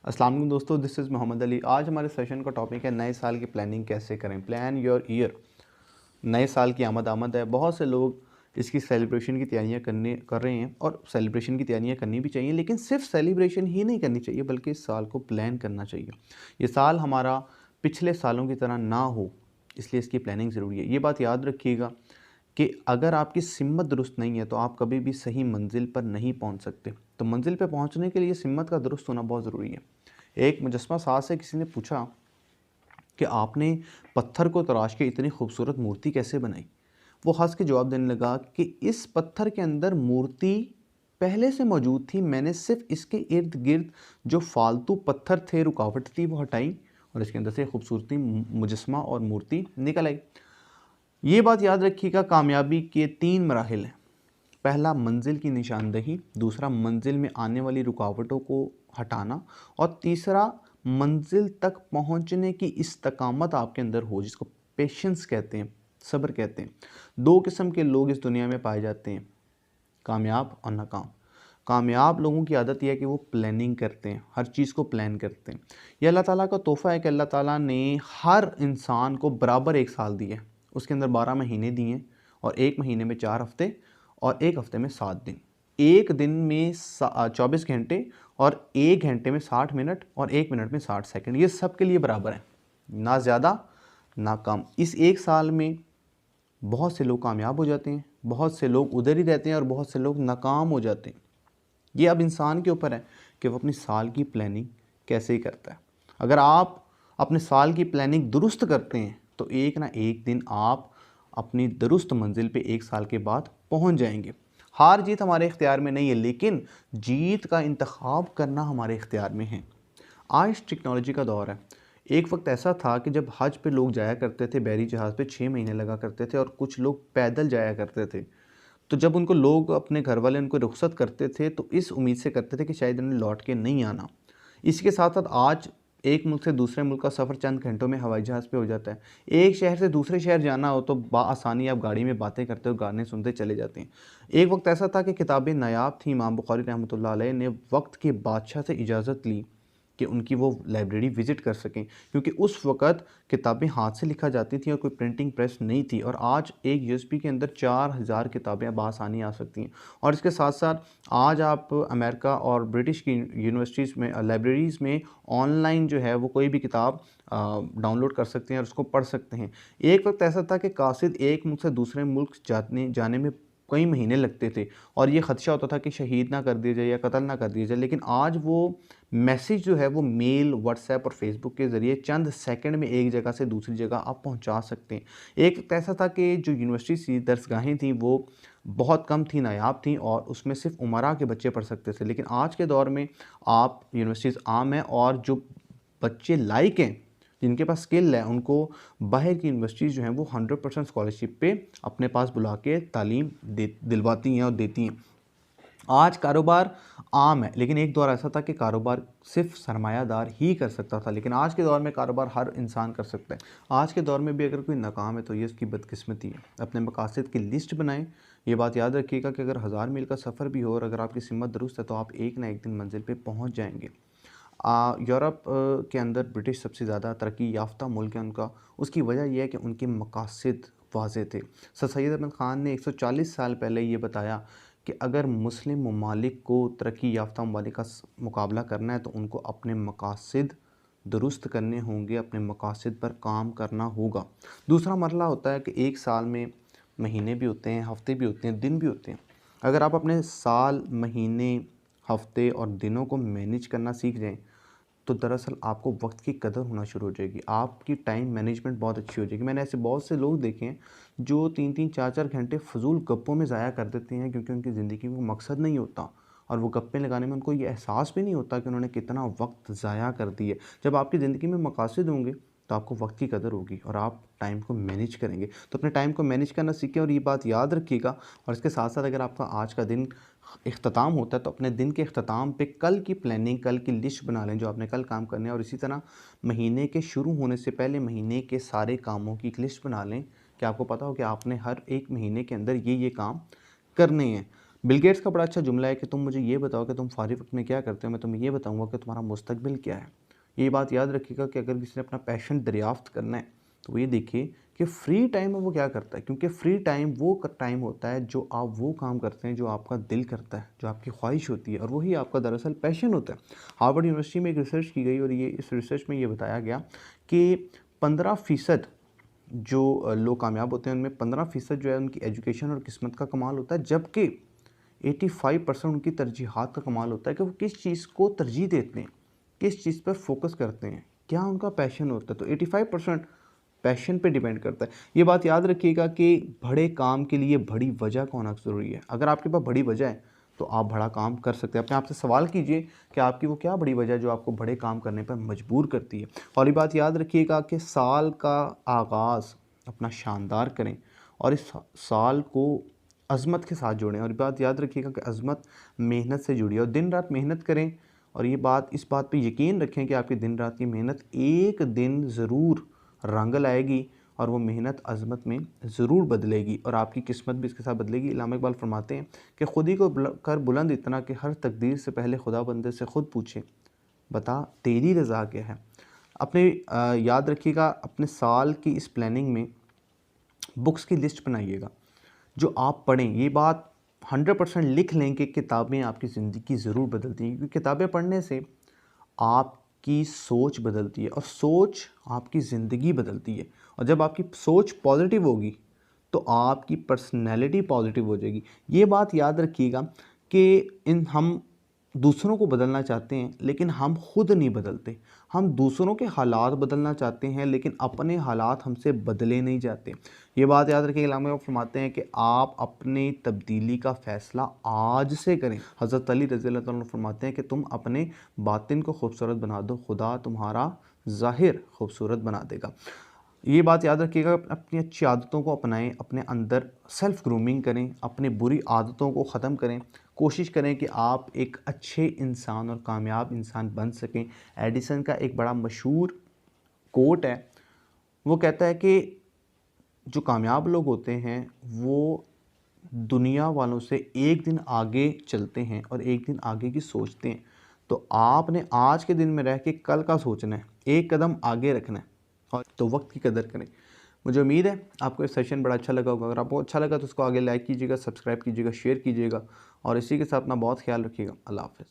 अस्सलाम वालेकुम दोस्तों, दिस इज़ मोहम्मद अली। आज हमारे सेशन का टॉपिक है नए साल की प्लानिंग कैसे करें। Plan your year. नए साल की आमद है। बहुत से लोग इसकी सेलिब्रेशन की तैयारियां कर रहे हैं और सेलिब्रेशन की तैयारियां करनी भी चाहिए, लेकिन सिर्फ सेलिब्रेशन ही नहीं करनी चाहिए बल्कि इस साल को प्लान करना चाहिए। ये साल हमारा पिछले सालों की तरह ना हो, इसलिए इसकी प्लानिंग ज़रूरी है। ये बात याद रखिएगा कि अगर आपकी सिमत दुरुस्त नहीं है तो आप कभी भी सही मंजिल पर नहीं पहुंच सकते। तो मंजिल पर पहुंचने के लिए सिमत का दुरुस्त होना बहुत ज़रूरी है। एक मुजस्समा साज से किसी ने पूछा कि आपने पत्थर को तराश के इतनी खूबसूरत मूर्ति कैसे बनाई। वो हंस के जवाब देने लगा कि इस पत्थर के अंदर मूर्ति पहले से मौजूद थी, मैंने सिर्फ इसके इर्द गिर्द जो फालतू पत्थर थे, रुकावट थी, वो हटाई और इसके अंदर से खूबसूरती मुजस्समा और मूर्ति निकल आई। ये बात याद रखिएगा, कामयाबी के 3 मराहिल हैं। पहला मंजिल की निशानदही, दूसरा मंजिल में आने वाली रुकावटों को हटाना और तीसरा मंजिल तक पहुंचने की इस्तकामत आपके अंदर हो, जिसको पेशेंस कहते हैं, सब्र कहते हैं। 2 किस्म के लोग इस दुनिया में पाए जाते हैं, कामयाब और नाकाम। कामयाब लोगों की आदत यह है कि वो प्लानिंग करते हैं, हर चीज़ को प्लान करते हैं। यह अल्लाह ताला का तोहफ़ा है कि अल्लाह ताला ने हर इंसान को बराबर एक साल दिए, उसके अंदर 12 महीने दिए और एक महीने में 4 हफ्ते और एक हफ्ते में 7 दिन। एक दिन में 24 घंटे और एक घंटे में 60 मिनट और एक मिनट में 60 सेकंड। ये सब के लिए बराबर है, ना ज़्यादा ना कम। इस एक साल में बहुत से लोग कामयाब हो जाते हैं, बहुत से लोग उधर ही रहते हैं और बहुत से लोग नाकाम हो जाते हैं। ये अब इंसान के ऊपर है कि वो अपनी साल की प्लानिंग कैसे ही करता है। अगर आप अपने साल की प्लानिंग दुरुस्त करते हैं तो एक ना एक दिन आप अपनी दुरुस्त मंजिल पे एक साल के बाद पहुंच जाएंगे। हार जीत हमारे इख्तियार में नहीं है, लेकिन जीत का इंतखाब करना हमारे इख्तियार में है। आज टेक्नोलॉजी का दौर है। एक वक्त ऐसा था कि जब हज पे लोग जाया करते थे, बहरी जहाज़ पे 6 महीने लगा करते थे और कुछ लोग पैदल जाया करते थे। तो जब उनको लोग, अपने घर वाले उनको रुख्सत करते थे तो इस उम्मीद से करते थे कि शायद इन्हें लौट के नहीं आना। इसके साथ साथ आज एक मुल्क से दूसरे मुल्क का सफ़र चंद घंटों में हवाई जहाज़ पे हो जाता है। एक शहर से दूसरे शहर जाना हो तो आसानी आप गाड़ी में बातें करते हो, गाने सुनते चले जाते हैं। एक वक्त ऐसा था कि किताबें नायाब थी। इमाम बुखारी रहमतुल्लाह अलैह ने वक्त के बादशाह से इजाज़त ली कि उनकी वो लाइब्रेरी विज़िट कर सकें, क्योंकि उस वक़्त किताबें हाथ से लिखा जाती थी और कोई प्रिंटिंग प्रेस नहीं थी। और आज एक यूएसबी के अंदर 4000 किताबें बासानी आ सकती हैं। और इसके साथ साथ आज आप अमेरिका और ब्रिटिश की यूनिवर्सिटीज़ में, लाइब्रेरीज़ में ऑनलाइन जो है वो कोई भी किताब डाउनलोड कर सकते हैं और उसको पढ़ सकते हैं। एक वक्त ऐसा था कि कासिद एक मुल्क से दूसरे मुल्क जाने में कई महीने लगते थे और ये ख़दशा होता था कि शहीद ना कर दिया जाए या कत्ल ना कर दिया जाए। लेकिन आज वो मैसेज जो है वो मेल, व्हाट्सएप और फेसबुक के ज़रिए चंद सेकंड में एक जगह से दूसरी जगह आप पहुंचा सकते हैं। एक वक्त ऐसा था कि जो यूनिवर्सिटी दरसगाहें थीं वो बहुत कम थी, नायाब थी और उसमें सिर्फ उमरा के बच्चे पढ़ सकते थे। लेकिन आज के दौर में आप यूनिवर्सिटीज़ आम हैं और जो बच्चे लायक हैं, जिनके पास स्किल है, उनको बाहर की यूनिवर्सिटीज़ जो हैं वो 100% स्कॉलरशिप पे अपने पास बुला के तालीम दिलवाती हैं और देती हैं। आज कारोबार आम है, लेकिन एक दौर ऐसा था कि कारोबार सिर्फ सरमायादार ही कर सकता था, लेकिन आज के दौर में कारोबार हर इंसान कर सकता है। आज के दौर में भी अगर कोई नाकाम है तो ये उसकी बदकिस्मती है। अपने मकासद की लिस्ट बनाएं। ये बात याद रखिएगा कि अगर 1000 मील का सफ़र भी हो और अगर आपकी सिमत दुरुस्त है तो आप एक ना एक दिन मंजिल पे पहुंच जाएंगे। यूरोप के अंदर ब्रिटिश सबसे ज़्यादा तरक्की याफ्ता मुल्क है उनका। उसकी वजह यह है कि उनके मकासद वाज़ेह थे। सर सैयद अहमद ख़ान ने 140 साल पहले ये बताया कि अगर मुस्लिम ममालिक को तरक्की याफ्ता ममालिक का मुकाबला करना है तो उनको अपने मकासद दुरुस्त करने होंगे, अपने मकासद पर काम करना होगा। दूसरा मरला होता है कि एक साल में महीने भी होते हैं, हफ्ते भी होते हैं, दिन भी होते हैं। अगर आप अपने साल, महीने, हफ्ते और दिनों को मैनेज करना सीख जाएं तो दरअसल आपको वक्त की कदर होना शुरू हो जाएगी, आपकी टाइम मैनेजमेंट बहुत अच्छी हो जाएगी। मैंने ऐसे बहुत से लोग देखे हैं जो 3-3 4-4 घंटे फजूल गप्पों में ज़ाया कर देते हैं, क्योंकि उनकी ज़िंदगी में मकसद नहीं होता और वो गप्पे लगाने में उनको ये एहसास भी नहीं होता कि उन्होंने कितना वक्त ज़ाया कर दिया। जब आपकी ज़िंदगी में मकासद होंगे तो आपको वक्त की कदर होगी और आप टाइम को मैनेज करेंगे। तो अपने टाइम को मैनेज करना सीखें और ये बात याद रखिएगा। और इसके साथ साथ अगर आपका आज का दिन इख्तिताम होता है तो अपने दिन के इख्तिताम पे कल की प्लानिंग, कल की लिस्ट बना लें जो आपने कल काम करने हैं। और इसी तरह महीने के शुरू होने से पहले महीने के सारे कामों की एक लिस्ट बना लें कि आपको पता हो कि आपने हर एक महीने के अंदर ये काम करने हैं। बिल गेट्स का बड़ा अच्छा जुमला है कि तुम मुझे ये बताओ कि तुम फारिग वक्त में क्या करते हो, मैं तुम्हें ये बताऊंगा कि तुम्हारा मुस्तकबिल क्या है। ये बात याद रखिएगा कि अगर किसी ने अपना पैशन दरियाफ्त करना है तो वो ये देखिए कि फ्री टाइम में वो क्या करता है, क्योंकि फ्री टाइम वो टाइम होता है जो आप वो काम करते हैं जो आपका दिल करता है, जो आपकी ख्वाहिश होती है, और वही आपका दरअसल पैशन होता है। हार्वर्ड यूनिवर्सिटी में एक रिसर्च की गई और ये इस रिसर्च में ये बताया गया कि 15% जो लोग कामयाब होते हैं उनमें 15% जो है उनकी एजुकेशन और किस्मत का कमाल होता है, जबकि 85% उनकी तरजीहात का कमाल होता है कि वो किस चीज़ को तरजीह देते हैं, किस चीज़ पर फोकस करते हैं, क्या उनका पैशन होता है। तो 85% पैशन पे डिपेंड करता है। ये बात याद रखिएगा कि बड़े काम के लिए बड़ी वजह का होना ज़रूरी है। अगर आपके पास बड़ी वजह है तो आप बड़ा काम कर सकते हैं। अपने आप से सवाल कीजिए कि आपकी वो क्या बड़ी वजह है जो आपको बड़े काम करने पर मजबूर करती है। और ये बात याद रखिएगा कि साल का आगाज़ अपना शानदार करें और इस साल को अज़मत के साथ जोड़ें। और ये बात याद रखिएगा कि अज़मत मेहनत से जुड़ी है और दिन रात मेहनत करें। और ये बात, इस बात पे यकीन रखें कि आपकी दिन रात की मेहनत एक दिन ज़रूर रंग लाएगी और वो मेहनत अज़मत में ज़रूर बदलेगी और आपकी किस्मत भी इसके साथ बदलेगी। इल्लामा इक़बाल फरमाते हैं कि खुदी को कर बुलंद इतना कि हर तकदीर से पहले खुदा बंदे से ख़ुद पूछे, बता तेरी रज़ा क्या है। अपने याद रखिएगा, अपने साल की इस प्लानिंग में बुक्स की लिस्ट बनाइएगा जो आप पढ़ें। ये बात 100% लिख लें कि किताबें आपकी ज़िंदगी ज़रूर बदलती हैं, क्योंकि किताबें पढ़ने से आपकी सोच बदलती है और सोच आपकी ज़िंदगी बदलती है। और जब आपकी सोच पॉजिटिव होगी तो आपकी पर्सनैलिटी पॉजिटिव हो जाएगी। ये बात याद रखिएगा कि हम दूसरों को बदलना चाहते हैं लेकिन हम खुद नहीं बदलते। हम दूसरों के हालात बदलना चाहते हैं लेकिन अपने हालात हमसे बदले नहीं जाते। ये बात याद रखिए, इल्लामा इक़बाल फरमाते हैं कि आप अपनी तब्दीली का फ़ैसला आज से करें। हज़रत अली रज़ी अल्लाह तआला अन्हु फरमाते हैं कि तुम अपने बातिन को खूबसूरत बना दो, खुदा तुम्हारा ज़ाहिर खूबसूरत बना देगा। ये बात याद रखिएगा, अपनी अच्छी आदतों को अपनाएं, अपने अंदर सेल्फ़ ग्रूमिंग करें, अपनी बुरी आदतों को ख़त्म करें। कोशिश करें कि आप एक अच्छे इंसान और कामयाब इंसान बन सकें। एडिसन का एक बड़ा मशहूर कोट है, वो कहता है कि जो कामयाब लोग होते हैं वो दुनिया वालों से एक दिन आगे चलते हैं और एक दिन आगे की सोचते हैं। तो आपने आज के दिन में रह के कल का सोचना है, एक कदम आगे रखना है, और तो वक्त की कदर करें। मुझे उम्मीद है आपको ये सेशन बड़ा अच्छा लगा होगा। अगर आपको अच्छा लगा तो उसको आगे लाइक कीजिएगा, सब्सक्राइब कीजिएगा, शेयर कीजिएगा और इसी के साथ अपना बहुत ख्याल रखिएगा। अल्लाह हाफ़िज़।